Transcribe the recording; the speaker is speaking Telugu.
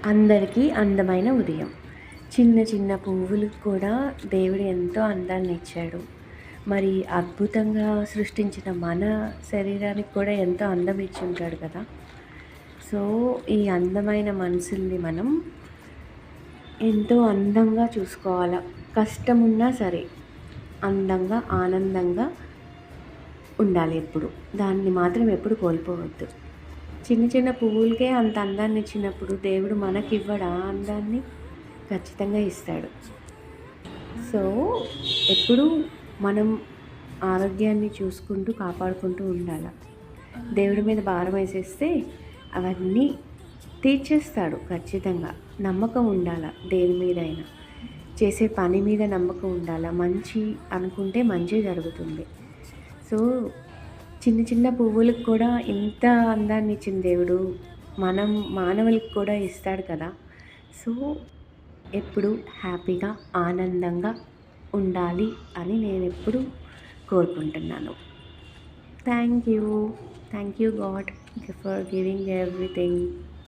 అందరికీ అందమైన ఉదయం. చిన్న చిన్న పువ్వులకు కూడా దేవుడు ఎంతో అందాన్ని ఇచ్చాడు. మరి అద్భుతంగా సృష్టించిన మన శరీరానికి కూడా ఎంతో అందం ఇచ్చుంటాడు కదా! సో, ఈ అందమైన మనసుల్ని మనం ఎంతో అందంగా చూసుకోవాల. కష్టమున్నా సరే అందంగా, ఆనందంగా ఉండాలి ఎప్పుడు. దాన్ని మాత్రం ఎప్పుడు కోల్పోవద్దు. చిన్న చిన్న పువ్వులకే అంత అందాన్ని ఇచ్చినప్పుడు దేవుడు మనకివ్వడా అందాన్ని? ఖచ్చితంగా ఇస్తాడు. సో, ఎప్పుడూ మనం ఆరోగ్యాన్ని చూసుకుంటూ, కాపాడుకుంటూ ఉండాల. దేవుడి మీద భారం వేసేస్తే అవన్నీ తీర్చేస్తాడు ఖచ్చితంగా. నమ్మకం ఉండాల దేని మీదైనా. చేసే పని మీద నమ్మకం ఉండాల. మంచి అనుకుంటే మంచే జరుగుతుంది. సో, చిన్న చిన్న పువ్వులకు కూడా ఇంత అందాన్ని ఇచ్చిన దేవుడు మనం మానవులకి కూడా ఇస్తాడు కదా! సో, ఎప్పుడు హ్యాపీగా, ఆనందంగా ఉండాలి అని నేనెప్పుడూ కోరుకుంటున్నాను. Thank you. Thank you God for giving everything.